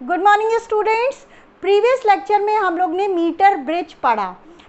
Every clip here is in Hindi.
Good morning students. Previous lecture में हम लोग ने मीटर ब्रिज पढ़ा,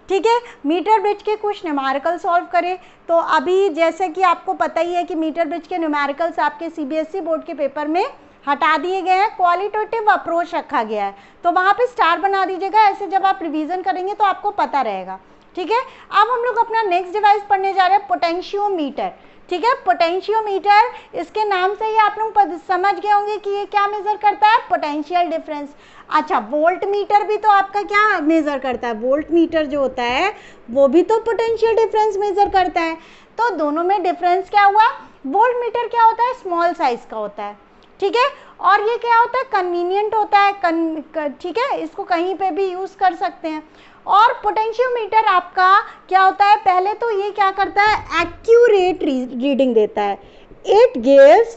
ठीक है। मीटर ब्रिज के कुछ न्यूमेरिकल सॉल्व करे। तो अभी जैसे कि आपको पता ही है कि मीटर ब्रिज के न्यूमेरिकल्स आपके सीबीएसई बोर्ड के पेपर में हटा दिए गए हैं, क्वालिटेटिव अप्रोच रखा गया है, तो वहाँ पे स्टार बना दीजिएगा। ऐसे जब आप रिवीजन करेंगे तो आपको पता रहेगा, ठीक है। अब हम लोग अपना नेक्स्ट डिवाइस पढ़ने जा रहे हैं, पोटेंशियोमीटर, ठीक है। पोटेंशियोमीटर, इसके नाम से ही आप लोग समझ गए होंगे कि ये क्या मेजर करता है, पोटेंशियल डिफरेंस। अच्छा, वोल्ट मीटर भी तो आपका क्या मेजर करता है, वोल्ट मीटर जो होता है वो भी तो पोटेंशियल डिफरेंस मेजर करता है। तो दोनों में डिफरेंस क्या हुआ, वोल्ट मीटर क्या होता है, स्मॉल साइज का होता है, ठीक है। और ये क्या होता है, कन्वीनियंट होता है, ठीक है, इसको कहीं पे भी यूज कर सकते हैं। और पोटेंशियोमीटर आपका क्या होता है, पहले तो ये क्या करता है, एक्यूरेट रीडिंग देता है। It gives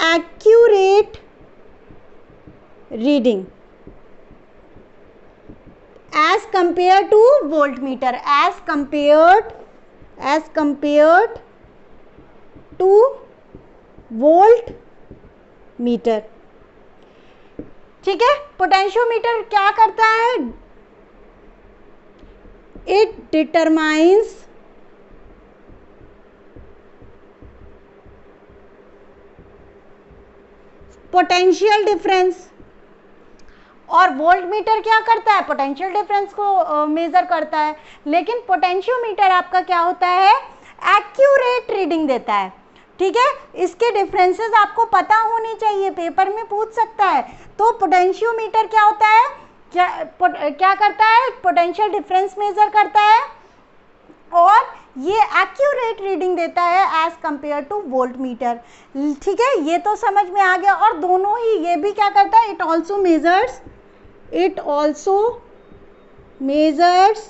accurate reading as compare to volt meter, as compared to volt meter, ठीक है। पोटेंशियोमीटर क्या करता है, इट डिटरमाइंस पोटेंशियल डिफरेंस। और वोल्ट मीटर क्या करता है, पोटेंशियल डिफरेंस को मेजर करता है। लेकिन पोटेंशियोमीटर आपका क्या होता है, एक्यूरेट रीडिंग देता है, ठीक है। इसके डिफरेंसेस आपको पता होनी चाहिए, पेपर में पूछ सकता है। तो पोटेंशियोमीटर क्या होता है, क्या करता है, पोटेंशियल डिफरेंस मेजर करता है और ये एक्यूरेट रीडिंग देता है as compare to volt meter, ठीक है। ये तो समझ में आ गया। और दोनों ही, ये भी क्या करता है, it also measures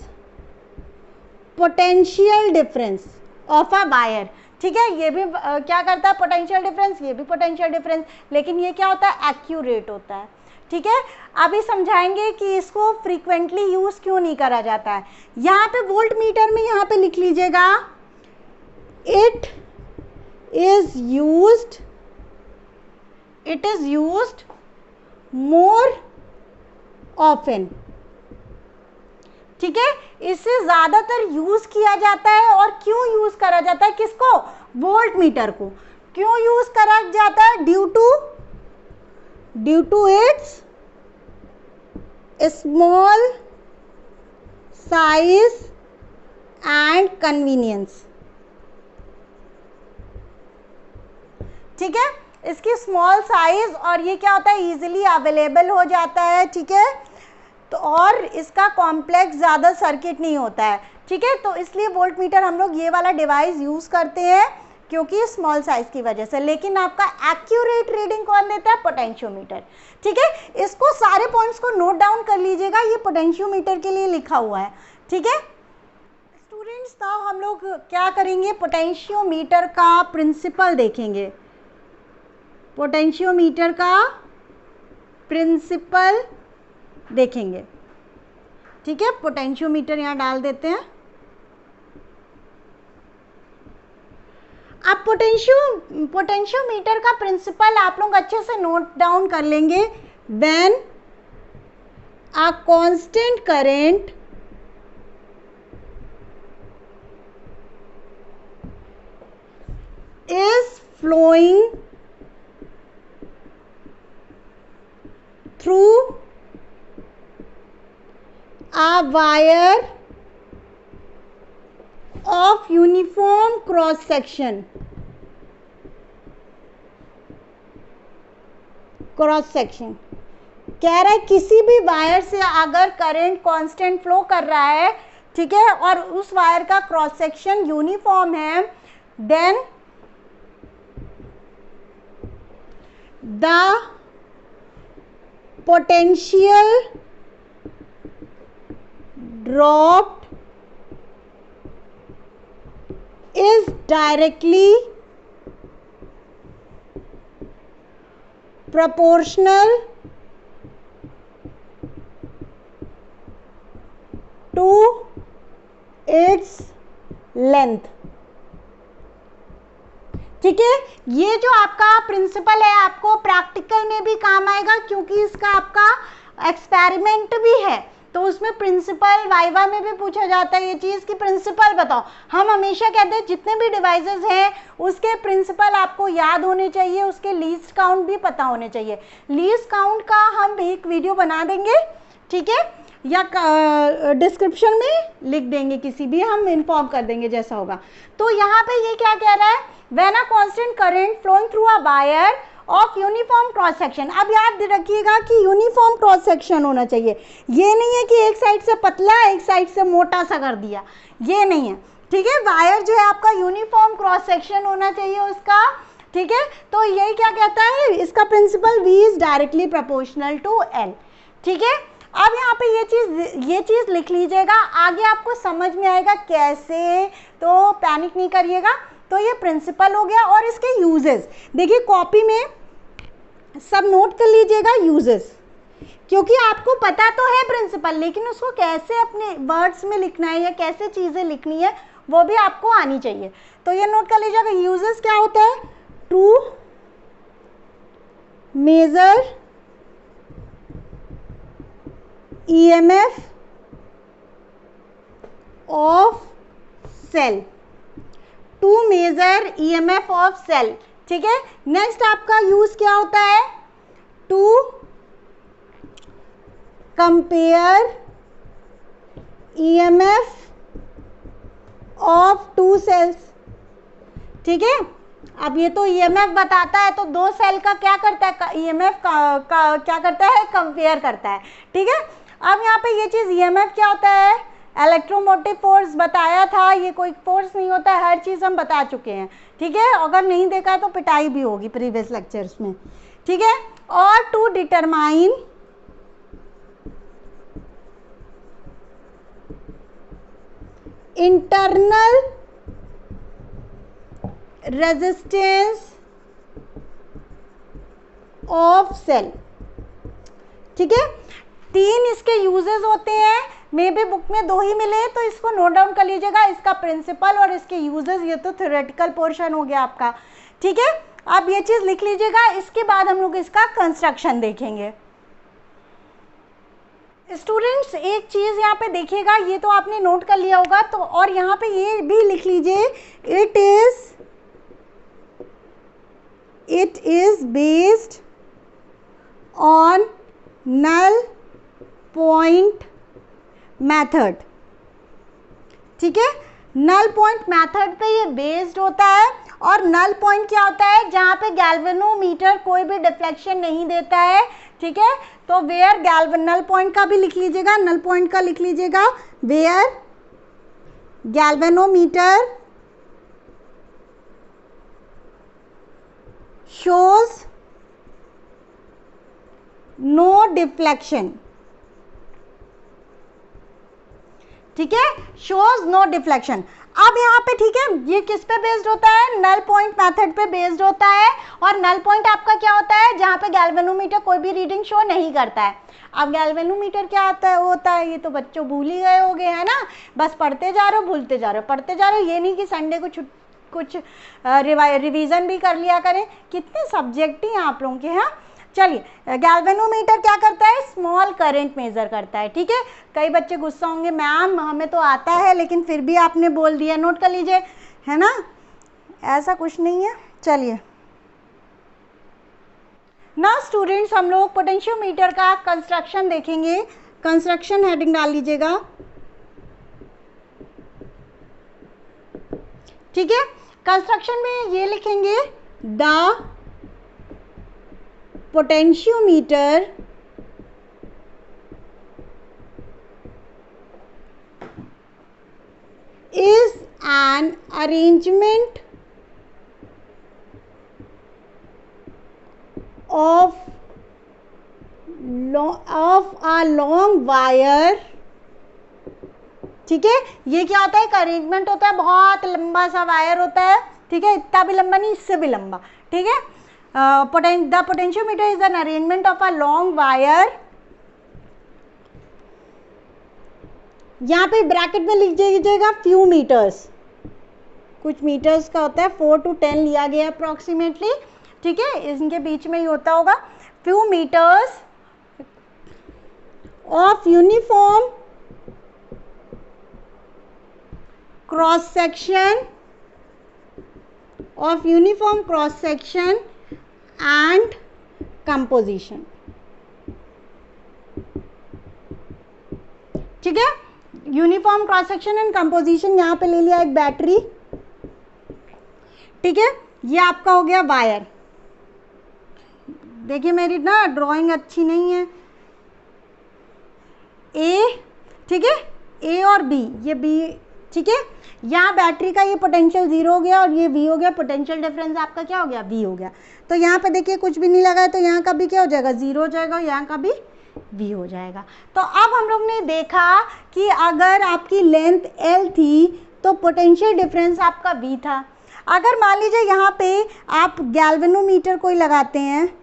potential difference of a wire, ठीक है। ये भी क्या करता है, पोटेंशियल डिफरेंस, ये भी पोटेंशियल डिफरेंस, लेकिन ये क्या होता है, एक्यूरेट होता है, ठीक है। अभी समझाएंगे कि इसको फ्रीक्वेंटली यूज क्यों नहीं करा जाता है। यहाँ पे वोल्ट मीटर में यहाँ पे लिख लीजिएगा, it is used more often, ठीक है। इससे ज्यादातर यूज किया जाता है। और क्यों यूज करा जाता है, किसको, वोल्ट मीटर को क्यों यूज करा जाता है, due to its small size and convenience, ठीक है। इसकी स्मॉल साइज और ये क्या होता है, इजीली अवेलेबल हो जाता है, ठीक है। तो और इसका कॉम्प्लेक्स ज़्यादा सर्किट नहीं होता है, ठीक है। तो इसलिए वोल्ट मीटर हम लोग ये वाला डिवाइस यूज़ करते हैं क्योंकि स्मॉल साइज की वजह से। लेकिन आपका एक्यूरेट रीडिंग कौन देता है, पोटेंशियोमीटर, ठीक है। इसको सारे पॉइंट्स को नोट डाउन कर लीजिएगा, ये पोटेंशियोमीटर के लिए लिखा हुआ है, ठीक है स्टूडेंट्स। तो हम लोग क्या करेंगे, पोटेंशियोमीटर का प्रिंसिपल देखेंगे, पोटेंशियोमीटर का प्रिंसिपल देखेंगे, ठीक है। पोटेंशियोमीटर यहाँ डाल देते हैं। अब पोटेंशियोमीटर का प्रिंसिपल आप लोग अच्छे से नोट डाउन कर लेंगे। When a constant current is flowing through a wire of uniform cross section, कह रहा है किसी भी वायर से अगर करंट कांस्टेंट फ्लो कर रहा है, ठीक है, और उस वायर का क्रॉस सेक्शन यूनिफॉर्म है, then the potential dropped is directly proportional to its length, ठीक है, ये जो आपका प्रिंसिपल है आपको प्रैक्टिकल में भी काम आएगा, क्योंकि इसका आपका एक्सपेरिमेंट भी है, तो उसमें प्रिंसिपल वाइवा में भी पूछा जाता है ये चीज़ कि प्रिंसिपल बताओ। हम हमेशा कहते हैं जितने भी डिवाइसेस हैं उसके प्रिंसिपल आपको याद होने चाहिए, उसके लीस्ट काउंट भी पता होने चाहिए। लीस्ट काउंट का हम एक वीडियो बना देंगे, ठीक है, या डिस्क्रिप्शन में लिख देंगे, किसी भी हम इन्फॉर्म कर देंगे जैसा होगा। तो यहाँ पे ये क्या कह रहा है, when a constant current flowing through a wire of uniform cross section. अब याद रखिएगा कि यूनिफॉर्म क्रॉस सेक्शन होना चाहिए, ये नहीं है कि एक साइड से पतला एक साइड से मोटा सा कर दिया, ये नहीं है, ठीक है। वायर जो है आपका यूनिफॉर्म क्रॉस सेक्शन होना चाहिए उसका, ठीक है। तो यही क्या कहता है, इसका principle V is directly proportional to L, ठीक है। अब यहाँ पे ये चीज़ लिख लीजिएगा, आगे आपको समझ में आएगा कैसे, तो पैनिक नहीं करिएगा। तो ये प्रिंसिपल हो गया, और इसके यूजेस देखिए कॉपी में सब नोट कर लीजिएगा यूजेस, क्योंकि आपको पता तो है प्रिंसिपल, लेकिन उसको कैसे अपने वर्ड्स में लिखना है या कैसे चीज़ें लिखनी है वो भी आपको आनी चाहिए। तो ये नोट कर लीजिएगा, यूजेस क्या होता है, to measure EMF of cell, to measure EMF of cell, ठीक है। नेक्स्ट आपका यूज क्या होता है, to compare EMF of two cells, ठीक है। अब ये तो EMF बताता है, तो दो सेल का क्या करता है, EMF का क्या करता है, कंपेयर करता है, ठीक है। अब यहाँ पे ये चीज़ EMF क्या होता है, इलेक्ट्रोमोटिव फोर्स बताया था, ये कोई फोर्स नहीं होता है, हर चीज़ हम बता चुके हैं, ठीक है। अगर नहीं देखा तो पिटाई भी होगी प्रीवियस लेक्चर्स में, ठीक है। और to determine internal resistance of cell, ठीक है। तीन इसके यूजेस होते हैं, मे बी बुक में दो ही मिले, तो इसको नोट डाउन कर लीजिएगा, इसका प्रिंसिपल और इसके यूजेस, ये तो थ्योरेटिकल पोर्शन हो गया आपका, ठीक है। अब ये चीज लिख लीजिएगा, इसके बाद हम लोग इसका कंस्ट्रक्शन देखेंगे। स्टूडेंट्स एक चीज यहाँ पे देखिएगा, ये तो आपने नोट कर लिया होगा, तो और यहाँ पे ये भी लिख लीजिए, it is based on null point method, ठीक है। नल पॉइंट मेथड पे ये बेस्ड होता है, और नल पॉइंट क्या होता है, जहाँ पे गैल्वेनोमीटर कोई भी डिफ्लेक्शन नहीं देता है, ठीक है। तो वेयर नल पॉइंट का भी लिख लीजिएगा, नल पॉइंट का लिख लीजिएगा, where galvanometer shows no deflection, ठीक है, shows no deflection। अब यहाँ पे ठीक है, ये किस पे बेस्ड होता है, नल पॉइंट मेथड पे बेस्ड होता है, और नल पॉइंट आपका क्या होता है, जहाँ पे गैल्वेनोमीटर कोई भी रीडिंग शो नहीं करता है। अब गैल्वेनोमीटर क्या होता है, ये तो बच्चों भूल ही गए होंगे, है ना, बस पढ़ते जा रहे हो, भूलते जा रहे हो, पढ़ते जा रहे हो, ये नहीं कि संडे को कुछ रिवीजन भी कर लिया करें, कितने सब्जेक्ट ही आप लोगों के। हाँ चलिए, गैल्वेनोमीटर क्या करता है, स्मॉल करंट मेजर करता है, ठीक है। कई बच्चे गुस्सा होंगे, मैम हमें तो आता है लेकिन फिर भी आपने बोल दिया, नोट कर लीजिए, है ना, ऐसा कुछ नहीं है। चलिए ना स्टूडेंट्स, हम लोग पोटेंशियोमीटर का कंस्ट्रक्शन देखेंगे। कंस्ट्रक्शन हेडिंग डाल लीजिएगा, ठीक है। कंस्ट्रक्शन में ये लिखेंगे, the potentiometer is an arrangement of a long wire, ठीक है। ये क्या होता है, एक अरेंजमेंट होता है, बहुत लंबा सा वायर होता है, ठीक है, इतना भी लंबा नहीं, इससे भी लंबा, ठीक है। The potentiometer is an arrangement of a long wire, यहाँ पे ब्रैकेट में लिख दीजिएगा फ्यू मीटर्स, कुछ मीटर्स का होता है, 4 to 10 लिया गया अप्रॉक्सीमेटली, ठीक है, इनके बीच में ही होता होगा। Few metres of uniform cross section and composition, ठीक है, uniform cross section and composition. यहां पे ले लिया एक बैटरी, ठीक है, ये आपका हो गया वायर। देखिए मेरी ना ड्राइंग अच्छी नहीं है, ए, ठीक है, ए और बी, ये बी, ठीक है, यहाँ बैटरी का ये पोटेंशियल 0 हो गया और ये V हो गया, पोटेंशियल डिफरेंस आपका क्या हो गया, V हो गया। तो यहाँ पे देखिए कुछ भी नहीं लगा है, तो यहाँ का भी क्या हो जाएगा, 0 हो जाएगा, यहाँ का भी V हो जाएगा। तो अब हम लोग ने देखा कि अगर आपकी लेंथ L थी तो पोटेंशियल डिफरेंस आपका V था। अगर मान लीजिए यहाँ पे आप गैल्वेनोमीटर कोई लगाते हैं,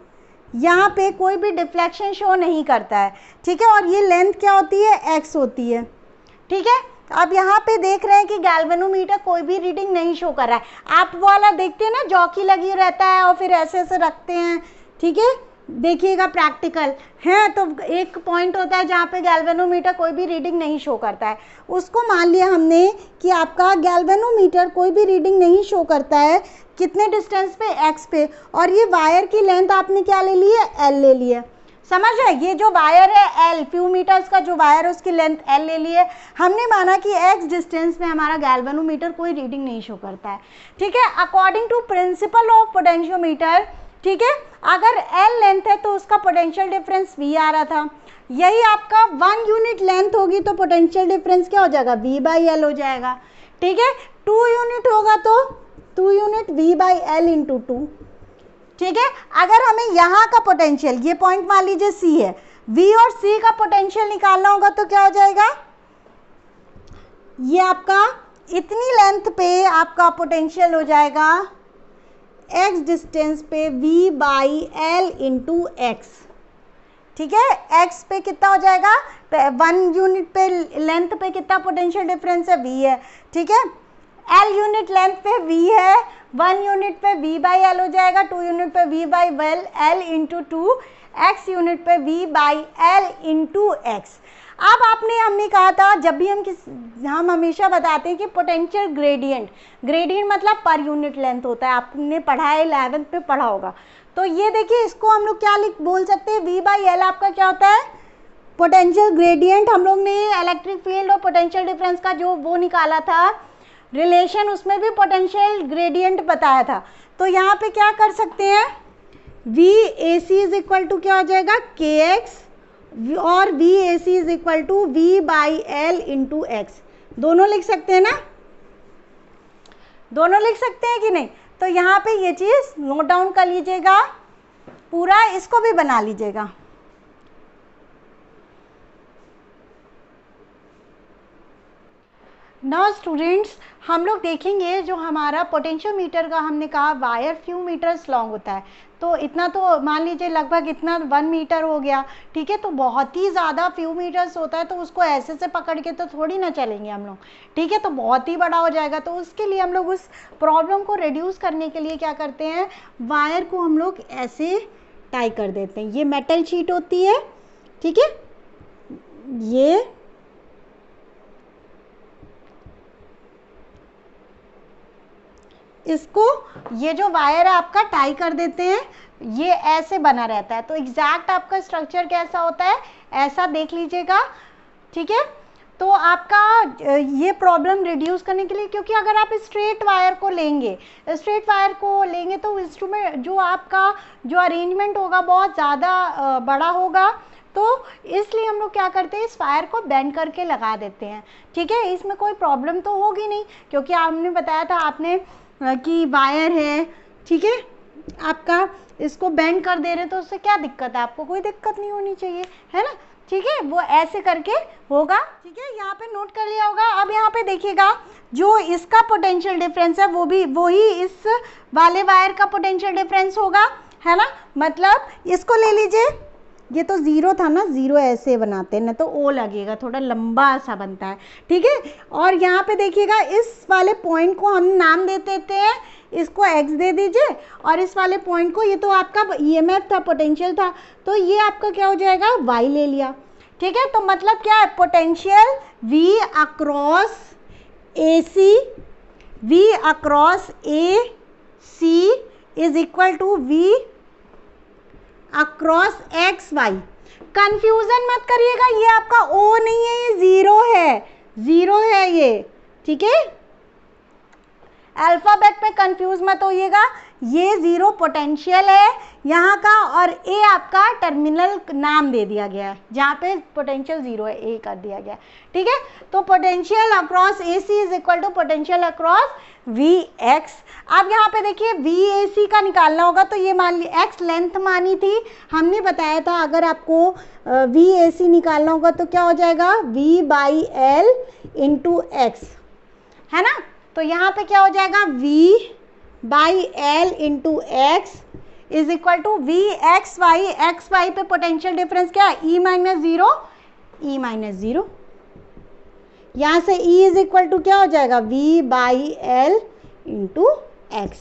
यहाँ पे कोई भी डिफ्लेक्शन शो नहीं करता है, ठीक है, और ये लेंथ क्या होती है, x होती है, ठीक है। अब यहाँ पे देख रहे हैं कि गैल्वेनोमीटर कोई भी रीडिंग नहीं शो कर रहा है। आप वाला देखते हैं ना, जॉकी लगी रहता है और फिर ऐसे ऐसे रखते हैं, ठीक है, देखिएगा प्रैक्टिकल है, तो एक पॉइंट होता है जहाँ पे गैल्वेनोमीटर कोई भी रीडिंग नहीं शो करता है। उसको मान लिया हमने कि आपका गैल्वेनोमीटर कोई भी रीडिंग नहीं शो करता है, कितने डिस्टेंस पे, x पे, और ये वायर की लेंथ आपने क्या ले ली है, L ले ली है। समझ है, ये जो वायर है L, फ्यू मीटर्स का जो वायर है उसकी लेंथ L ले ली है। हमने माना कि x डिस्टेंस में हमारा गैल्वेनोमीटर कोई रीडिंग नहीं शो करता है, ठीक है, according to principle of potentiometer, ठीक है। अगर L लेंथ है तो उसका पोटेंशियल डिफरेंस V आ रहा था, यही आपका 1 यूनिट लेंथ होगी तो पोटेंशियल डिफरेंस क्या हो जाएगा, V/L हो जाएगा, ठीक है। 2 यूनिट होगा तो 2 यूनिट V/L इंटू 2, ठीक है। अगर हमें यहाँ का पोटेंशियल, ये पॉइंट मान लीजिए C है, V और C का पोटेंशियल निकालना होगा तो क्या हो जाएगा, ये आपका इतनी लेंथ पे आपका पोटेंशियल हो जाएगा x डिस्टेंस पे V/L इंटू x, ठीक है। x पे कितना हो जाएगा, 1 यूनिट पे लेंथ पे कितना पोटेंशियल डिफरेंस है, V है, ठीक है। L यूनिट लेंथ पे V है, 1 यूनिट पे V/L हो जाएगा, 2 यूनिट पे V/L इंटू 2, x यूनिट पे V/L इंटू x। अब हमने कहा था, जब भी हम हमेशा बताते हैं कि पोटेंशियल ग्रेडियंट मतलब पर यूनिट लेंथ होता है, आपने पढ़ा है 11th पे पढ़ा होगा। तो ये देखिए, इसको हम लोग क्या बोल सकते हैं, V/L आपका क्या होता है, पोटेंशियल ग्रेडियंट। हम लोग ने इलेक्ट्रिक फील्ड और पोटेंशियल डिफरेंस का जो वो निकाला था रिलेशन, उसमें भी पोटेंशियल ग्रेडियंट बताया था। तो यहाँ पे क्या कर सकते हैं, VAC इज इक्वल टू क्या हो जाएगा, KX, और VAC is equal to V/L into x। दोनों लिख सकते हैं ना, दोनों लिख सकते हैं कि नहीं। तो यहाँ पे ये चीज़ नोट डाउन कर लीजिएगा, पूरा इसको भी बना लीजिएगा। नाउ स्टूडेंट्स, हम लोग देखेंगे जो हमारा पोटेंशियोमीटर का, हमने कहा वायर फ्यू मीटर्स लॉन्ग होता है, तो इतना तो मान लीजिए लगभग इतना 1 मीटर हो गया, ठीक है। तो बहुत ही ज़्यादा फ्यू मीटर्स होता है, तो उसको ऐसे से पकड़ के तो थोड़ी ना चलेंगे हम लोग, ठीक है, तो बहुत ही बड़ा हो जाएगा। तो उसके लिए हम लोग उस प्रॉब्लम को रिड्यूस करने के लिए क्या करते हैं, वायर को हम लोग ऐसे टाई कर देते हैं। ये मेटल शीट होती है, ठीक है, ये इसको, ये जो वायर है आपका टाई कर देते हैं, ये ऐसे बना रहता है। तो एग्जैक्ट आपका स्ट्रक्चर कैसा होता है, ऐसा देख लीजिएगा, ठीक है। तो आपका ये प्रॉब्लम रिड्यूस करने के लिए, क्योंकि अगर आप स्ट्रेट वायर को लेंगे तो इंस्ट्रूमेंट जो आपका जो अरेंजमेंट होगा बहुत ज़्यादा बड़ा होगा, तो इसलिए हम लोग क्या करते हैं, इस वायर को बेंड करके लगा देते हैं, ठीक है। इसमें कोई प्रॉब्लम तो होगी नहीं, क्योंकि आपने बताया था आपने कि वायर है, ठीक है, आपका इसको बेंड कर दे रहे, तो उससे क्या दिक्कत है, आपको कोई दिक्कत नहीं होनी चाहिए, है ना, ठीक है। वो ऐसे करके होगा, ठीक है, यहाँ पे नोट कर लिया होगा। अब यहाँ पे देखिएगा, जो इसका पोटेंशियल डिफरेंस है वो भी वही इस वाले वायर का पोटेंशियल डिफरेंस होगा, है ना। मतलब इसको ले लीजिए, ये तो ज़ीरो था ना, ज़ीरो ऐसे बनाते हैं ना तो ओ लगेगा, थोड़ा लंबा सा बनता है, ठीक है। और यहाँ पे देखिएगा इस वाले पॉइंट को हम नाम दे देते हैं, इसको x दे दीजिए, और इस वाले पॉइंट को, ये तो आपका EMF था, पोटेंशियल था, तो ये आपका क्या हो जाएगा, y ले लिया, ठीक है। तो मतलब क्या है, potential V across AC, V across AC is equal to V across X Y. Confusion मत करिएगा, ये आपका O नहीं है, ये ज़ीरो है, ज़ीरो है ये, ठीक है। अल्फ़ाबेट में कंफ्यूज मत होइएगा, ये ज़ीरो पोटेंशियल है यहाँ का, और ए आपका टर्मिनल नाम दे दिया गया है, जहाँ पे पोटेंशियल ज़ीरो है ए कर दिया गया है, ठीक है। तो potential across AC is equal to potential across VX। अब यहाँ पे देखिए VAC का निकालना होगा, तो ये मान ली x लेंथ मानी थी, हमने बताया था अगर आपको VAC निकालना होगा तो क्या हो जाएगा, V/L इंटू x, है ना। तो यहाँ पे क्या हो जाएगा, V/L into X is equal to VXY, XY पे पोटेंशियल डिफरेंस क्या है, E minus zero, E minus zero, यहाँ से E इज इक्वल टू क्या हो जाएगा, V/L इंटू एक्स,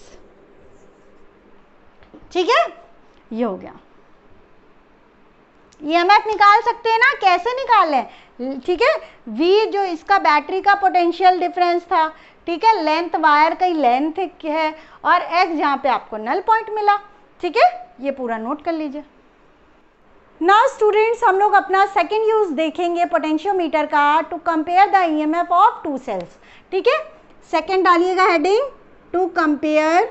ठीक है। ये हो गया, EMF निकाल सकते हैं ना, कैसे निकालें, ठीक है। V जो इसका बैटरी का पोटेंशियल डिफरेंस था, ठीक है, लेंथ वायर का लेंथ है, और x जहाँ पे आपको नल पॉइंट मिला, ठीक है। ये पूरा नोट कर लीजिए। नाउ स्टूडेंट्स, हम लोग अपना सेकंड यूज देखेंगे पोटेंशियोमीटर का, to compare the EMF of two cells, ठीक है। सेकंड डालिएगा heading, to compare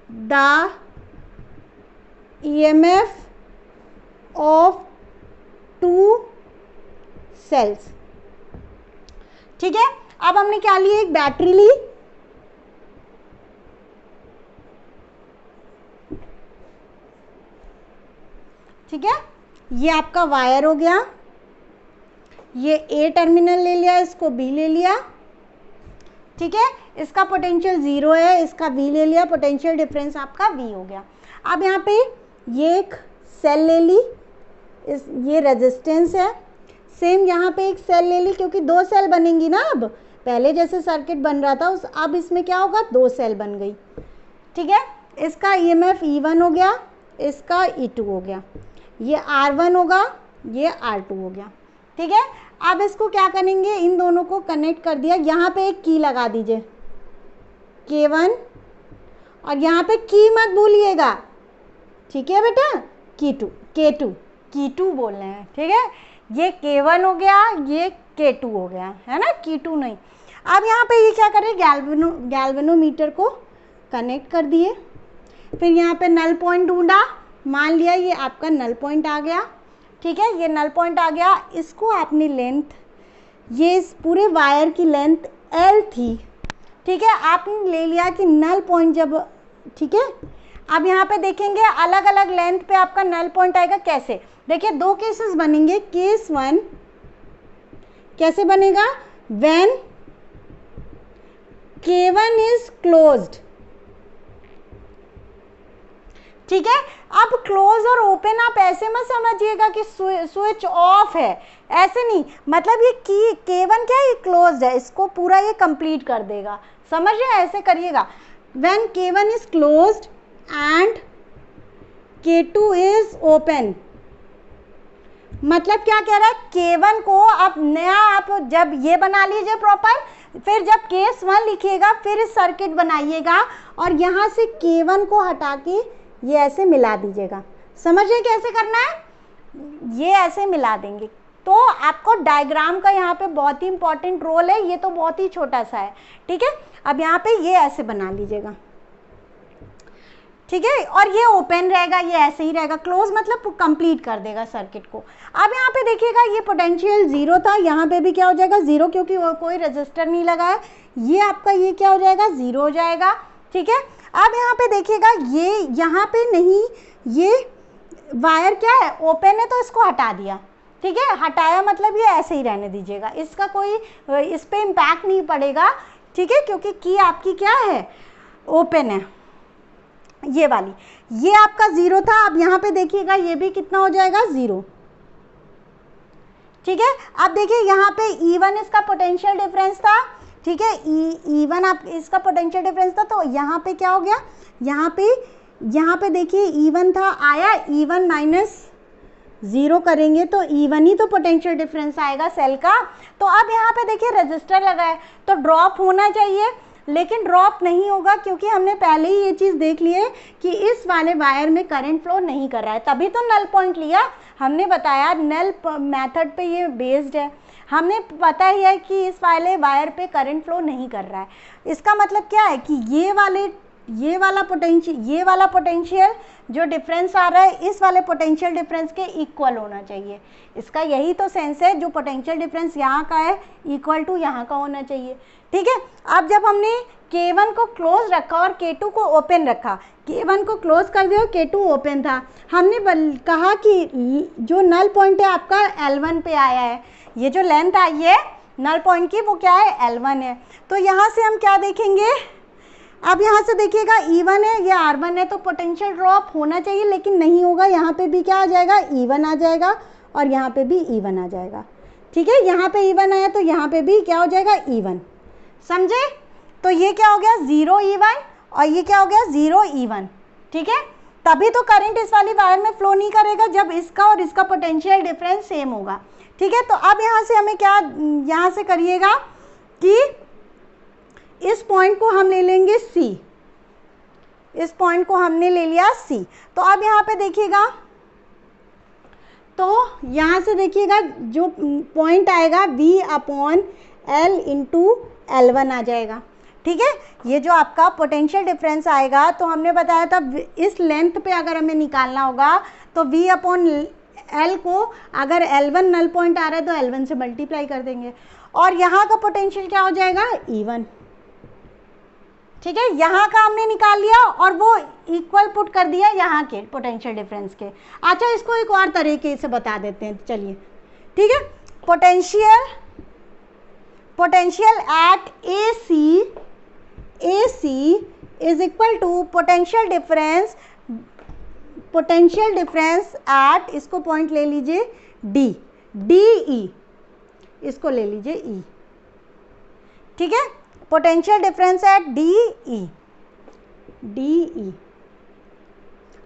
the EMF of two cells, ठीक है। अब हमने क्या लिया, एक बैटरी ली, ठीक है, ये आपका वायर हो गया, ये A टर्मिनल ले लिया, इसको B ले लिया, ठीक है। इसका पोटेंशियल ज़ीरो है, इसका V ले लिया, पोटेंशियल डिफरेंस आपका V हो गया। अब यहाँ पे ये एक सेल ले ली, ये रेजिस्टेंस है, सेम यहाँ पे एक सेल ले ली, क्योंकि दो सेल बनेंगी ना, अब पहले जैसे सर्किट बन रहा था अब इसमें क्या होगा, दो सेल बन गई, ठीक है। इसका EMF E1 हो गया, इसका E2 हो गया, ये R1 होगा, ये R2 हो गया, ठीक है। अब इसको क्या करेंगे, इन दोनों को कनेक्ट कर दिया, यहाँ पे एक की लगा दीजिए K1, और यहाँ पे की मत भूलिएगा, ठीक है बेटा, K2 बोल रहे हैं, ठीक है। ये K1 हो गया, ये K2 हो गया, है ना, K2 नहीं। अब यहाँ पे ये क्या करें, गैल्वेनोमीटर को कनेक्ट कर दिए, फिर यहाँ पे नल पॉइंट ढूंढा, मान लिया ये आपका नल पॉइंट आ गया, ठीक है, ये नल पॉइंट आ गया। इसको आपने लेंथ, ये इस पूरे वायर की लेंथ L थी, ठीक है, आपने ले लिया कि नल पॉइंट जब, ठीक है। अब यहाँ पे देखेंगे अलग अलग लेंथ पे आपका नल पॉइंट आएगा, कैसे, देखिए दो केसेस बनेंगे। केस 1 कैसे बनेगा, व्हेन K1 इज क्लोज्ड, ठीक है। अब क्लोज और ओपन आप ऐसे मत समझिएगा कि स्विच ऑफ है, ऐसे नहीं, मतलब ये K1 क्या है, ये क्लोज्ड है, इसको पूरा ये कंप्लीट कर देगा, समझ रहे हैं, ऐसे करिएगा। When K1 is closed end K2 is open, मतलब क्या कह रहा है, K1 को आप नया, आप जब ये बना लीजिए प्रॉपर, फिर जब केस 1 लिखिएगा, फिर इस सर्किट बनाइएगा, और यहाँ से K1 को हटा के ये ऐसे मिला दीजिएगा, समझिए कैसे करना है, ये ऐसे मिला देंगे। तो आपको डायग्राम का यहाँ पे बहुत ही इंपॉर्टेंट रोल है, ये तो बहुत ही छोटा सा है, ठीक है। अब यहाँ पे ये ऐसे बना लीजिएगा, ठीक है, और ये ओपन रहेगा, ये ऐसे ही रहेगा, क्लोज मतलब कंप्लीट कर देगा सर्किट को। अब यहाँ पे देखिएगा ये पोटेंशियल ज़ीरो था, यहाँ पे भी क्या हो जाएगा, ज़ीरो, क्योंकि कोई रजिस्टर नहीं लगा है, ये आपका ये क्या हो जाएगा, ज़ीरो हो जाएगा, ठीक है। अब यहाँ पे देखिएगा ये यहाँ पे नहीं, ये वायर क्या है, ओपन है, तो इसको हटा दिया, ठीक है, हटाया मतलब ये ऐसे ही रहने दीजिएगा, इसका कोई इस पर इम्पैक्ट नहीं पड़ेगा, ठीक है, क्योंकि की आपकी क्या है, ओपन है, ये वाली। ये आपका 0 था, अब यहाँ पे देखिएगा ये भी कितना हो जाएगा 0, ठीक है। अब देखिए यहाँ पे E1 इसका पोटेंशियल डिफरेंस था, ठीक है, E1 आप इसका पोटेंशियल डिफरेंस था, तो यहाँ पे क्या हो गया, यहाँ पे देखिए E1 था, आया E1 माइनस 0 करेंगे तो E1 ही तो पोटेंशियल डिफरेंस आएगा सेल का। तो अब यहाँ पे देखिए रजिस्टर लगा है तो ड्रॉप होना चाहिए, लेकिन ड्रॉप नहीं होगा क्योंकि हमने पहले ही ये चीज़ देख ली है कि इस वाले वायर में करंट फ्लो नहीं कर रहा है, तभी तो नल पॉइंट लिया। हमने बताया नल मेथड पे ये बेस्ड है, हमने पता ही है कि इस वाले वायर पे करंट फ्लो नहीं कर रहा है। इसका मतलब क्या है कि ये वाला पोटेंशियल जो डिफरेंस आ रहा है इस वाले पोटेंशियल डिफरेंस के इक्वल होना चाहिए। इसका यही तो सेंस है, जो पोटेंशियल डिफरेंस यहाँ का है इक्वल टू यहाँ का होना चाहिए, ठीक है। अब जब हमने K1 को क्लोज रखा और K2 को ओपन रखा, K1 को क्लोज कर दिया और K2 ओपन था, हमने कहा कि जो नल पॉइंट है आपका L1 पे आया है, ये जो लेंथ आई है नल पॉइंट की वो क्या है L1 है। तो यहाँ से हम क्या देखेंगे, अब यहाँ से देखिएगा E1 है, ये R1 है, तो पोटेंशियल ड्रॉप होना चाहिए लेकिन नहीं होगा। यहाँ पे भी क्या आ जाएगा, E1 आ जाएगा और यहाँ पे भी E1 आ जाएगा, ठीक है। यहाँ पे E1 आया तो यहाँ पे भी क्या हो जाएगा E1, समझे। तो ये क्या हो गया 0 E1 और ये क्या हो गया 0 E1, ठीक है। तभी तो करंट इस वाली वायर में फ्लो नहीं करेगा जब इसका और इसका पोटेंशियल डिफरेंस सेम होगा, ठीक है। तो अब यहाँ से हमें क्या, यहाँ से करिएगा कि इस पॉइंट को हम ले लेंगे C, इस पॉइंट को हमने ले लिया C। तो अब यहाँ पे देखिएगा, तो यहाँ से देखिएगा जो पॉइंट आएगा V/L इंटू L1 आ जाएगा, ठीक है। ये जो आपका पोटेंशियल डिफरेंस आएगा, तो हमने बताया था इस लेंथ पे अगर हमें निकालना होगा तो V/L को अगर L1 नल पॉइंट आ रहा है तो L1 से मल्टीप्लाई कर देंगे और यहाँ का पोटेंशियल क्या हो जाएगा E1, ठीक है। यहाँ का हमने निकाल लिया और वो इक्वल पुट कर दिया यहाँ के पोटेंशियल डिफरेंस के। अच्छा, इसको एक और तरीके से बता देते हैं, चलिए, ठीक है। Potential at AC is equal to potential difference at, इसको पॉइंट ले लीजिए DE, इसको ले लीजिए E, ठीक है। पोटेंशियल डिफरेंस एट DE,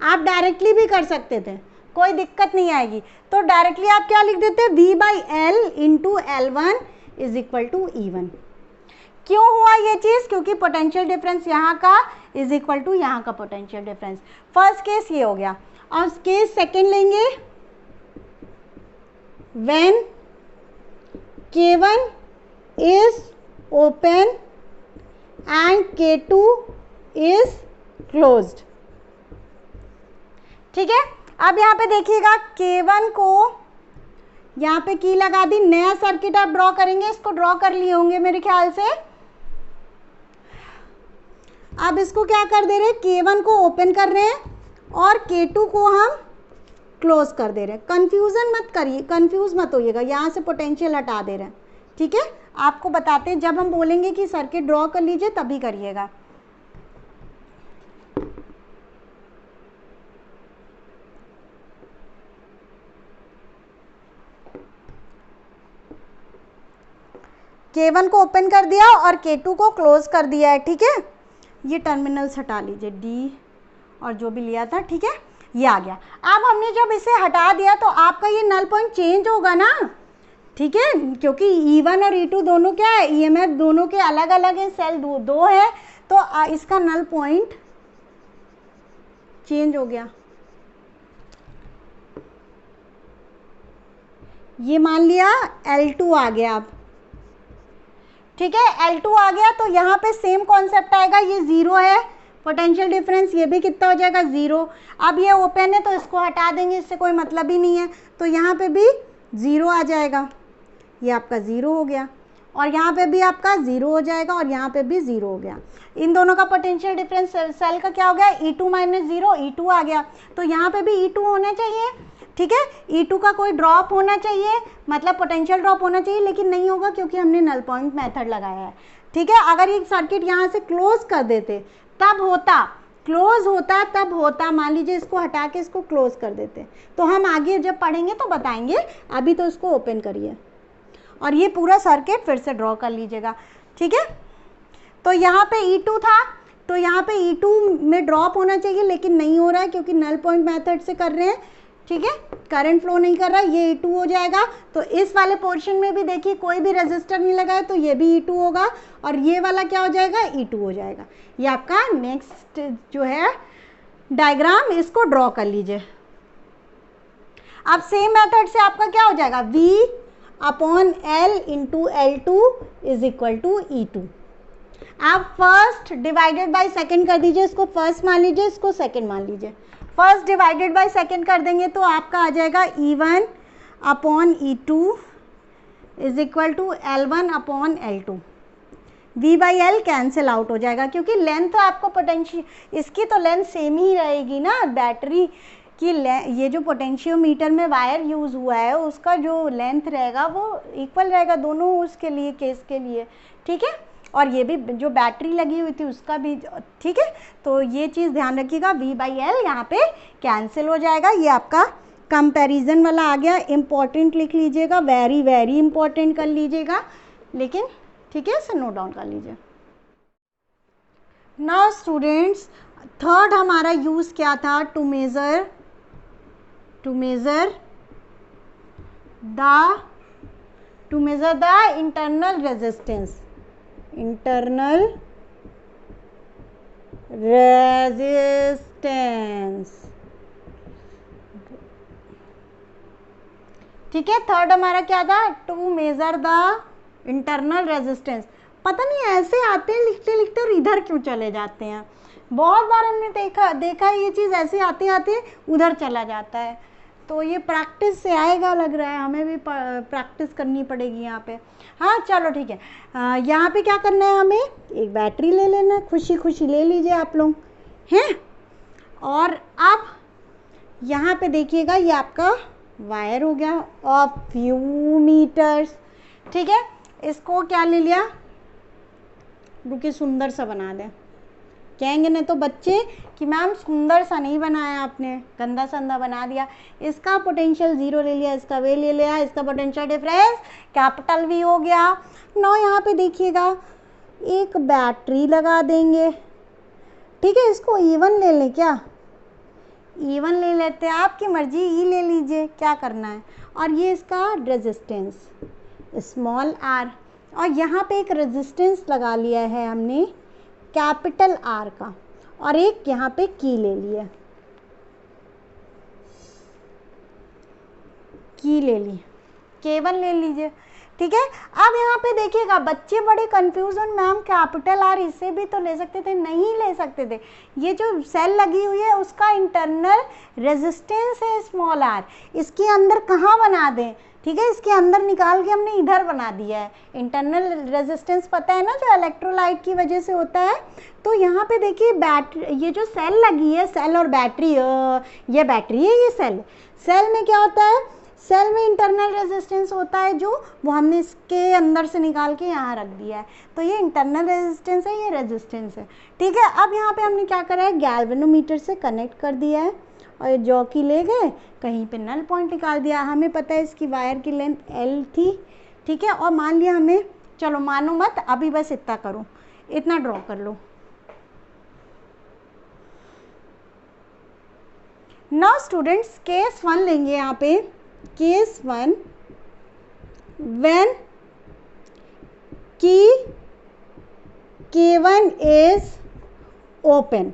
आप डायरेक्टली भी कर सकते थे, कोई दिक्कत नहीं आएगी। तो डायरेक्टली आप क्या लिख देते, V/L into L1 is equal to E1। क्यों हुआ ये चीज़, क्योंकि पोटेंशियल डिफरेंस यहाँ का इज इक्वल टू यहाँ का पोटेंशियल डिफरेंस। फर्स्ट केस ये हो गया। और केस सेकेंड लेंगे, when K1 is open and K2 is closed, ठीक है। अब यहाँ पे देखिएगा K1 को यहाँ पे की लगा दी, नया सर्किट आप ड्रॉ करेंगे, इसको ड्रॉ कर लिए होंगे मेरे ख्याल से। अब इसको क्या कर दे रहे हैं, K1 को ओपन कर रहे हैं और K2 को हम क्लोज कर दे रहे हैं। कंफ्यूजन मत करिए, कंफ्यूज मत होइएगा, यहाँ से पोटेंशियल हटा दे रहे हैं, ठीक है। आपको बताते हैं, जब हम बोलेंगे कि सर्किट ड्रॉ कर लीजिए तभी करिएगा। K1 को ओपन कर दिया और K2 को क्लोज कर दिया है, ठीक है। ये टर्मिनल्स हटा लीजिए, D और जो भी लिया था, ठीक है, ये आ गया। अब हमने जब इसे हटा दिया तो आपका ये नल पॉइंट चेंज होगा ना, ठीक है, क्योंकि E1 और E2 दोनों क्या है, EMF दोनों के अलग अलग है, सेल दो है, तो इसका नल पॉइंट चेंज हो गया। ये मान लिया L2 आ गया, अब ठीक है, L2 आ गया तो यहाँ पे सेम कॉन्सेप्ट आएगा, ये 0 है पोटेंशियल डिफरेंस, ये भी कितना हो जाएगा 0। अब ये ओपन है तो इसको हटा देंगे, इससे कोई मतलब ही नहीं है, तो यहाँ पे भी 0 आ जाएगा, ये आपका 0 हो गया और यहाँ पे भी आपका 0 हो जाएगा और यहाँ पे भी 0 हो गया। इन दोनों का पोटेंशियल डिफरेंस सेल का क्या हो गया, E2 माइनस 0, E2 आ गया, तो यहाँ पे भी E2 होना चाहिए, ठीक है। E2 का कोई ड्रॉप होना चाहिए, मतलब पोटेंशियल ड्रॉप होना चाहिए, लेकिन नहीं होगा क्योंकि हमने नल पॉइंट मेथड लगाया है, ठीक है। अगर ये सर्किट यहाँ से क्लोज कर देते तब होता, क्लोज होता तब होता, मान लीजिए इसको हटा के इसको क्लोज कर देते, तो हम आगे जब पढ़ेंगे तो बताएंगे, अभी तो इसको ओपन करिए और ये पूरा सर्किट फिर से ड्रॉ कर लीजिएगा, ठीक है। तो यहाँ पे E2 था, तो यहाँ पे E2 में ड्रॉप होना चाहिए लेकिन नहीं हो रहा है क्योंकि नल पॉइंट मेथड से कर रहे हैं, ठीक है, करंट फ्लो नहीं कर रहा है, ये E2 हो जाएगा। तो इस वाले पोर्शन में भी देखिए कोई भी रेजिस्टर नहीं लगा है तो ये भी E2 होगा और ये वाला क्या हो जाएगा, E2 हो जाएगा। ये आपका नेक्स्ट जो है डायग्राम, इसको ड्रॉ कर लीजिए। अब सेम मेथड से आपका क्या हो जाएगा, V upon L into L2 is equal to E2। आप फर्स्ट डिवाइडेड बाय सेकंड कर दीजिए, इसको फर्स्ट मान लीजिए, इसको सेकंड मान लीजिए। फर्स्ट डिवाइडेड बाय सेकंड कर देंगे तो आपका आ जाएगा E1 upon E2 is equal to L1 upon L2। V by L cancel out हो जाएगा क्योंकि लेंथ तो आपको पोटेंशियल, इसकी तो लेंथ सेम ही रहेगी ना, बैटरी की ये जो पोटेंशियोमीटर में वायर यूज़ हुआ है उसका जो लेंथ रहेगा वो इक्वल रहेगा दोनों उसके लिए, केस के लिए, ठीक है। और ये भी जो बैटरी लगी हुई थी उसका भी, ठीक है। तो ये चीज़ ध्यान रखिएगा, V बाई L यहाँ पे कैंसिल हो जाएगा। ये आपका कंपैरिजन वाला आ गया, इम्पॉर्टेंट लिख लीजिएगा, वेरी वेरी इंपॉर्टेंट कर लीजिएगा, लेकिन ठीक है, इसे नोट डाउन कर लीजिए। नाउ स्टूडेंट्स, थर्ड हमारा यूज़ क्या था, to measure the internal resistance, ठीक है। थर्ड हमारा क्या था, to measure the internal resistance. पता नहीं ऐसे आते हैं लिखते लिखते और इधर क्यों चले जाते हैं, बहुत बार हमने देखा है ये चीज़ ऐसे आते आते उधर चला जाता है। तो ये प्रैक्टिस से आएगा लग रहा है, हमें भी प्रैक्टिस करनी पड़ेगी यहाँ पे। हाँ चलो ठीक है, यहाँ पे क्या करना है, हमें एक बैटरी ले लेना है, खुशी खुशी ले लीजिए आप लोग हैं। और अब यहाँ पे देखिएगा ये आपका वायर हो गया ऑफ फ्यू मीटर्स, ठीक है। इसको क्या ले लिया, रुकिए सुंदर सा बना दें, कहेंगे नहीं तो बच्चे कि मैम सुंदर सा नहीं बनाया आपने, गंदा संदा बना दिया। इसका पोटेंशियल 0 ले लिया, इसका वे ले लिया, इसका पोटेंशियल डिफरेंस कैपिटल V हो गया। ना यहाँ पे देखिएगा एक बैटरी लगा देंगे, ठीक है। इसको E1 ले लें, क्या E1 ले लेते हैं, आपकी मर्जी, E ले लीजिए, क्या करना है। और ये इसका रेजिस्टेंस स्मॉल r, और यहाँ पे एक रेजिस्टेंस लगा लिया है हमने कैपिटल R का, और एक यहाँ पे की ले लिया, की ले ली, K1 ले लीजिए, ठीक है। अब यहाँ पे देखिएगा बच्चे बड़े कंफ्यूजन, मैम कैपिटल R इसे भी तो ले सकते थे, नहीं ले सकते थे। ये जो सेल लगी हुई है उसका इंटरनल रेजिस्टेंस है स्मॉल r, इसके अंदर कहाँ बना दें, ठीक है, इसके अंदर निकाल के हमने इधर बना दिया है। इंटरनल रेजिस्टेंस पता है ना, जो इलेक्ट्रोलाइट की वजह से होता है। तो यहाँ पे देखिए बैटरी, ये जो सेल लगी है, सेल और बैटरी, ये बैटरी है, ये सेल में क्या होता है, सेल में इंटरनल रेजिस्टेंस होता है जो वो हमने इसके अंदर से निकाल के यहाँ रख दिया है। तो ये इंटरनल रेजिस्टेंस है, ये रेजिस्टेंस है, ठीक है। अब यहाँ पे हमने क्या करा है, गैल्वेनोमीटर से कनेक्ट कर दिया है और जॉकी ले गए, कहीं पे नल पॉइंट निकाल दिया। हमें पता है इसकी वायर की लेंथ L थी, ठीक है। और मान लिया हमें, चलो मानो मत, अभी बस इतना करो, इतना ड्रॉ कर लो। नाउ स्टूडेंट्स, केस 1 लेंगे यहाँ पे, केस 1 व्हेन की K1 इज ओपन,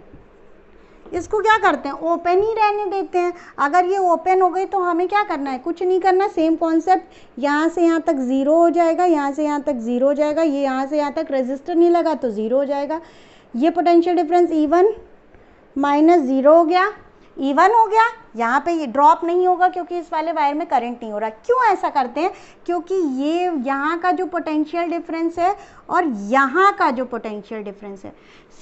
इसको क्या करते हैं, ओपन ही रहने देते हैं। अगर ये ओपन हो गई तो हमें क्या करना है, कुछ नहीं करना, सेम कॉन्सेप्ट, यहाँ से यहाँ तक 0 हो जाएगा, यहाँ से यहाँ तक 0 हो जाएगा, ये यहाँ से यहाँ तक रेजिस्टर नहीं लगा तो 0 हो जाएगा। ये पोटेंशियल डिफरेंस E1 माइनस 0 हो गया, E1 हो गया। यहाँ पे ये ड्रॉप नहीं होगा क्योंकि इस वाले वायर में करंट नहीं हो रहा। क्यों ऐसा करते हैं, क्योंकि ये यहाँ का जो पोटेंशियल डिफरेंस है और यहाँ का जो पोटेंशियल डिफरेंस है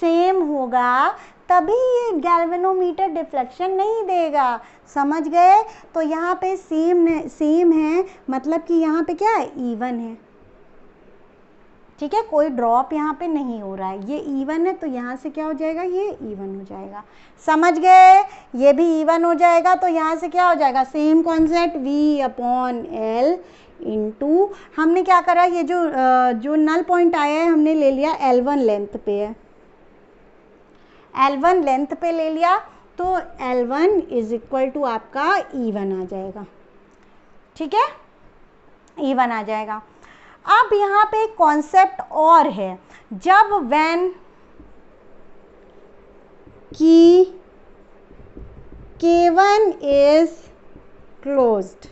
सेम होगा, तभी ये गैल्वेनोमीटर डिफ्लेक्शन नहीं देगा, समझ गए। तो यहाँ पे सेम है, मतलब कि यहाँ पे क्या है, E1 है, ठीक है, कोई ड्रॉप यहाँ पे नहीं हो रहा है, ये इवन है तो यहाँ से क्या हो जाएगा, ये इवन हो जाएगा। समझ गए, ये भी इवन हो जाएगा तो यहाँ से क्या हो जाएगा, सेम कॉन्सेप्ट V/L इंटू, हमने क्या करा, ये जो नल पॉइंट आया है हमने ले लिया L1 लेंथ पे है, L1 लेंथ पे ले लिया तो L1 इज इक्वल टू आपका इवन आ जाएगा। ठीक है, इवन आ जाएगा। अब यहाँ पे एक कॉन्सेप्ट और है, जब व्हेन की K1 इज क्लोज्ड,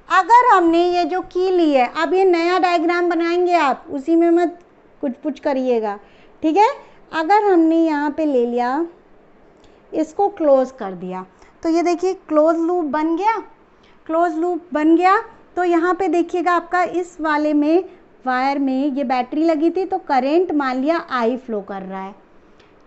अगर हमने ये जो की ली है, अब ये नया डायग्राम बनाएंगे आप, उसी में मत कुछ करिएगा, ठीक है। अगर हमने यहाँ पे ले लिया, इसको क्लोज कर दिया, तो ये देखिए क्लोज लूप बन गया, क्लोज लूप बन गया। तो यहाँ पे देखिएगा आपका इस वाले में वायर में ये बैटरी लगी थी, तो करंट मान लिया I फ्लो कर रहा है,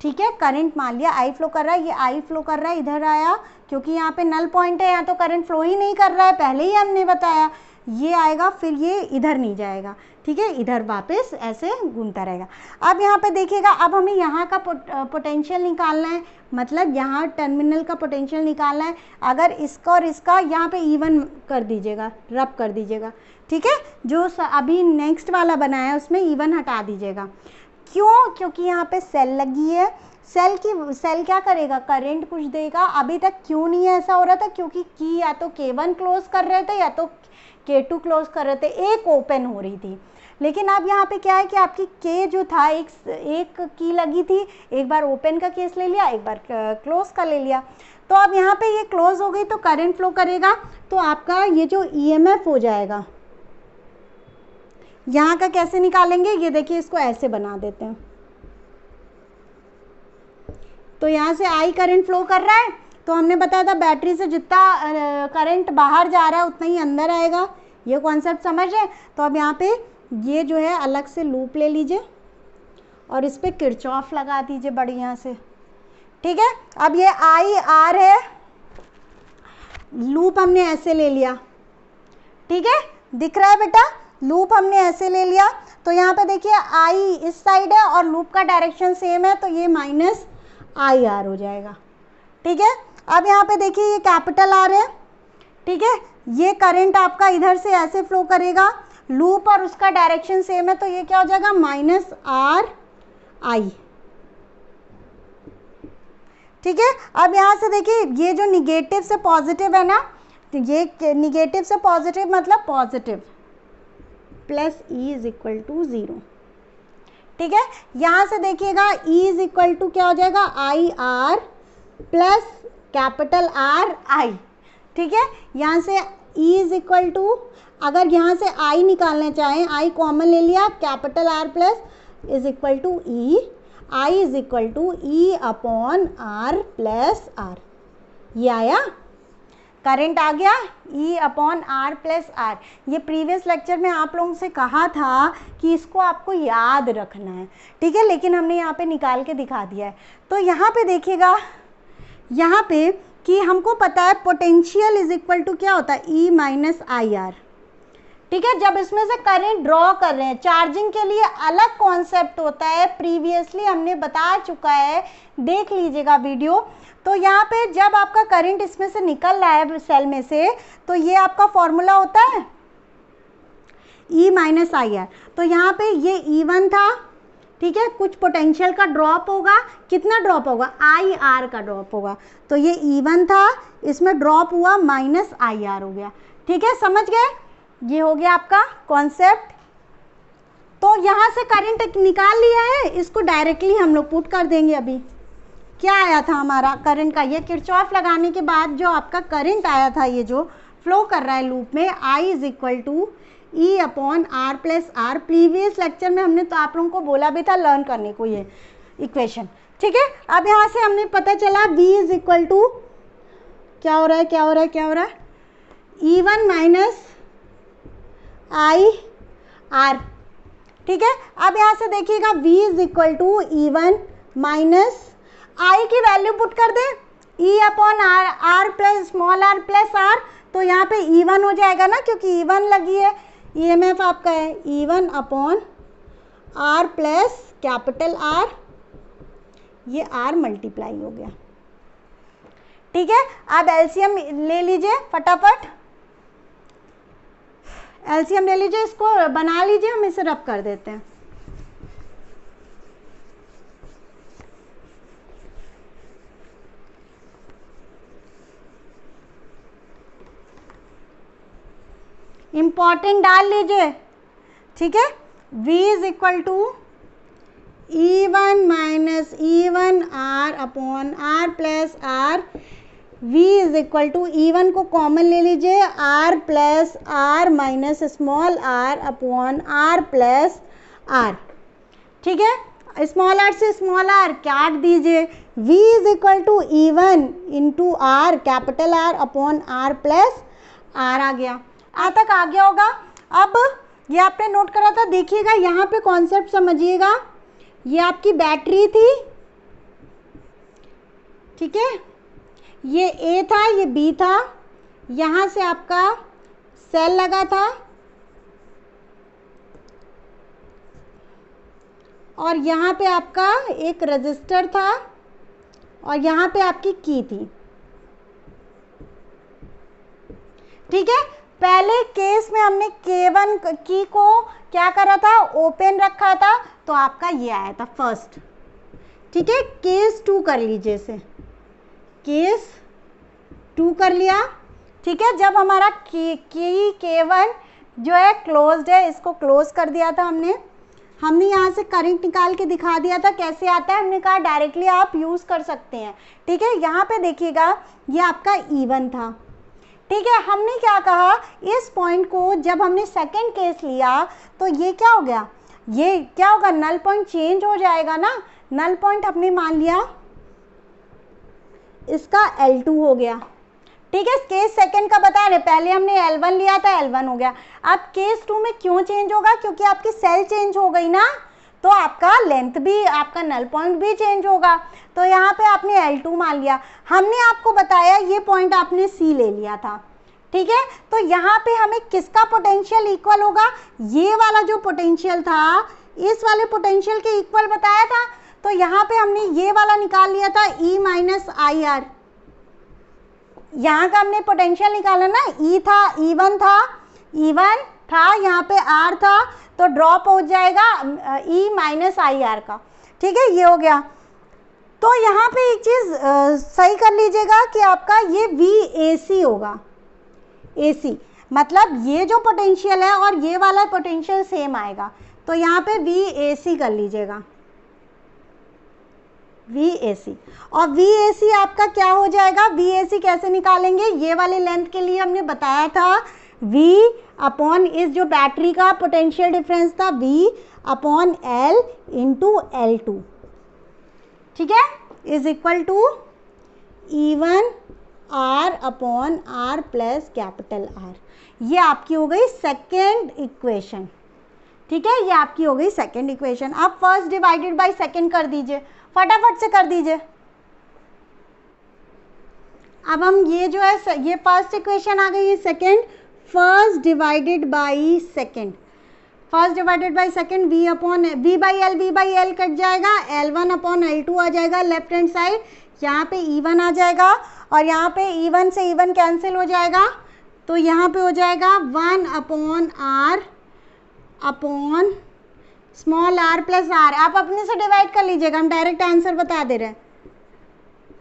ठीक है, करंट मान लिया I फ्लो कर रहा है, ये I फ्लो कर रहा है, इधर आया क्योंकि यहाँ पे नल पॉइंट है, यहाँ तो करंट फ्लो ही नहीं कर रहा है, पहले ही हमने बताया, ये आएगा फिर ये इधर नहीं जाएगा, ठीक है, इधर वापस ऐसे घूमता रहेगा। अब यहाँ पे देखिएगा, अब हमें यहाँ का पोटेंशियल निकालना है, मतलब यहाँ टर्मिनल का पोटेंशियल निकालना है। अगर इसका और इसका यहाँ पे इवन कर दीजिएगा, रब कर दीजिएगा, ठीक है, जो अभी नेक्स्ट वाला बनाया उसमें इवन हटा दीजिएगा। क्यों, क्योंकि यहाँ पे सेल लगी है, सेल क्या करेगा, करंट कुछ देगा। अभी तक क्यों नहीं ऐसा हो रहा था, क्योंकि की या तो K1 क्लोज कर रहे थे या तो K2 क्लोज कर रहे थे, एक ओपन हो रही थी। लेकिन अब यहाँ पे क्या है कि आपकी K जो था, एक की लगी थी, एक बार ओपन का केस ले लिया, एक बार क्लोज का ले लिया। तो अब यहाँ पे ये क्लोज हो गई तो करंट फ्लो करेगा, तो आपका ये जो EMF हो जाएगा, यहाँ का कैसे निकालेंगे, ये देखिए, इसको ऐसे बना देते हैं। तो यहाँ से I करंट फ्लो कर रहा है, तो हमने बताया था बैटरी से जितना करंट बाहर जा रहा है उतना ही अंदर आएगा, ये कॉन्सेप्ट समझ रहे हैं। तो अब यहाँ पे ये जो है अलग से लूप ले लीजिए और इस पर किरचॉफ लगा दीजिए बढ़िया से, ठीक है। अब ये IR है, लूप हमने ऐसे ले लिया, ठीक है, दिख रहा है बेटा, लूप हमने ऐसे ले लिया। तो यहाँ पे देखिए I इस साइड है और लूप का डायरेक्शन सेम है, तो ये -IR हो जाएगा, ठीक है। अब यहाँ पे देखिए ये कैपिटल R है, ठीक है, ये करंट आपका इधर से ऐसे फ्लो करेगा, लूप और उसका डायरेक्शन सेम है, तो ये क्या हो जाएगा, -RI, ठीक है। अब यहाँ से देखिए ये जो निगेटिव से पॉजिटिव है ना, तो ये निगेटिव से पॉजिटिव मतलब positive, plus E is equal to 0, ठीक है। यहाँ से देखिएगा E इज इक्वल टू क्या हो जाएगा, IR प्लस कैपिटल RI, ठीक है। यहाँ से E इज इक्वल टू, अगर यहाँ से I निकालना चाहें, I कॉमन ले लिया, capital R plus is equal to E, I is equal to E/R plus R, ये आया, करंट आ गया E/R प्लस R। ये प्रीवियस लेक्चर में आप लोगों से कहा था कि इसको आपको याद रखना है, ठीक है, लेकिन हमने यहाँ पे निकाल के दिखा दिया है। तो यहाँ पे देखिएगा, यहाँ पे कि हमको पता है पोटेंशियल इज इक्वल टू क्या होता है, E-IR, ठीक है। जब इसमें से करंट ड्रॉ कर रहे हैं, चार्जिंग के लिए अलग कॉन्सेप्ट होता है, प्रीवियसली हमने बता चुका है, देख लीजिएगा वीडियो। तो यहाँ पे जब आपका करंट इसमें से निकल रहा है सेल में से, तो ये आपका फॉर्मूला होता है E-IR। तो यहाँ पे ये E1 था, ठीक है, कुछ पोटेंशियल का ड्रॉप होगा, कितना ड्रॉप होगा, IR का ड्रॉप होगा, तो ये E1 था, इसमें ड्रॉप हुआ -IR हो गया, ठीक है, समझ गए, ये हो गया आपका कॉन्सेप्ट। तो यहाँ से करंट निकाल लिया है, इसको डायरेक्टली हम लोग पुट कर देंगे। अभी क्या आया था हमारा करंट का, ये किरचॉफ लगाने के बाद जो आपका करंट आया था, ये जो फ्लो कर रहा है लूप में, I is equal to E/R plus R। Previous lecture में हमने तो आप लोगों को बोला भी था लर्न करने को ये इक्वेशन, ठीक है। अब यहाँ से हमने पता चला V इज इक्वल टू क्या हो रहा है, क्या हो रहा है, क्या हो रहा है, E1 माइनस IR, ठीक है। अब यहाँ से देखिएगा V is equal to E1 minus I की वैल्यू पुट कर दें, E/R plus small r plus R, तो यहाँ पे E1 हो जाएगा ना, क्योंकि E1 लगी है, EMF आपका है E1/R R plus capital R, ये आर मल्टीप्लाई हो गया। ठीक है, अब एलसीएम ले लीजिए फटाफट, एलसीएम ले लीजिए, इसको बना लीजिए, हम इसे रब कर देते हैं। इंपॉर्टेंट डाल लीजिए, ठीक है। v is equal to E1 minus E1 R upon R plus R, v is equal to E1 को कॉमन ले लीजिए, R plus R minus small r upon R plus R, ठीक है। स्मॉल r से स्मॉल r काट दीजिए, v is equal to E1 into R capital R upon R plus R आ गया। यहाँ तक आ गया होगा। अब ये आपने नोट करा था, देखिएगा यहाँ पे कॉन्सेप्ट समझिएगा। ये आपकी बैटरी थी, ठीक है, ये A था, ये B था, यहाँ से आपका सेल लगा था और यहाँ पे आपका एक रजिस्टर था और यहाँ पे आपकी की थी, ठीक है। पहले केस में हमने K1 की को क्या करा था, ओपन रखा था, तो आपका ये आया था फर्स्ट, ठीक है। केस 2 कर लीजिए इसे, केस 2 कर लिया, ठीक है। जब हमारा K1 जो है क्लोज्ड है, इसको क्लोज कर दिया था हमने यहाँ से करंट निकाल के दिखा दिया था कैसे आता है, हमने कहा डायरेक्टली आप यूज़ कर सकते हैं, ठीक है। यहाँ पे देखिएगा ये आपका E1 था, ठीक है। हमने क्या कहा, इस पॉइंट को जब हमने सेकंड केस लिया तो ये क्या हो गया, ये क्या होगा, नल पॉइंट चेंज हो जाएगा ना। नल पॉइंट हमने मान लिया इसका L2 हो गया, ठीक है। केस सेकंड का बता रहे, पहले हमने L1 लिया था, L1 हो गया। अब केस 2 में क्यों चेंज होगा, क्योंकि आपकी सेल चेंज हो गई ना, तो आपका लेंथ भी, आपका नल पॉइंट भी चेंज होगा। तो यहाँ पे आपने L2 मान लिया। हमने आपको बताया ये पॉइंट आपने C ले लिया था, ठीक है। तो यहाँ पे हमें किसका पोटेंशियल इक्वल होगा, ये वाला जो पोटेंशियल था इस वाले पोटेंशियल के इक्वल बताया था। तो यहाँ पे हमने ये वाला निकाल लिया था E माइनस आई आर, यहाँ का हमने पोटेंशियल निकाला ना, E था, E1 था, E1 था, यहाँ पे R था, तो ड्रॉप हो जाएगा E माइनस आई आर का, ठीक है। ये हो गया। तो यहाँ पे एक चीज़ सही कर लीजिएगा कि आपका ये VAC होगा, AC मतलब ये जो पोटेंशियल है और ये वाला पोटेंशियल सेम आएगा, तो यहाँ पे VAC कर लीजिएगा, VAC। और VAC आपका क्या हो जाएगा, VAC कैसे निकालेंगे, ये वाले लेंथ के लिए हमने बताया था V अपॉन इस जो बैटरी का पोटेंशियल डिफरेंस था V upon L into L2, ठीक है, is equal to E1 R upon R plus capital R। ये आपकी हो गई सेकेंड इक्वेशन, ठीक है, ये आपकी हो गई सेकेंड इक्वेशन। आप फर्स्ट डिवाइडेड बाय सेकेंड कर दीजिए, फटाफट से कर दीजिए। अब हम ये जो है, ये फर्स्ट इक्वेशन आ गई, ये second, first divided by second, first divided by second, V upon V by L cut जाएगा, L1 अपॉन L2 आ जाएगा लेफ्ट हैंड साइड, यहाँ पे E1 आ जाएगा और यहाँ पे E1 से E1 कैंसिल हो जाएगा, तो यहाँ पे हो जाएगा 1 upon R upon small r plus r। आप अपने से डिवाइड कर लीजिएगा, हम डायरेक्ट आंसर बता दे रहे हैं,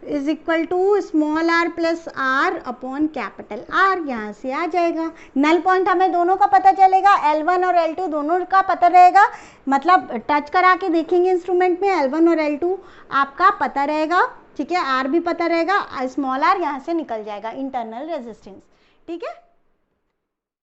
is equal to small r plus r upon capital R। यहाँ से आ जाएगा नल पॉइंट, हमें दोनों का पता चलेगा, L1 और L2 दोनों का पता रहेगा, मतलब टच करा के देखेंगे इंस्ट्रूमेंट में, L1 और L2 आपका पता रहेगा, ठीक है, R भी पता रहेगा, स्मॉल r यहाँ से निकल जाएगा, इंटरनल रेजिस्टेंस, ठीक है।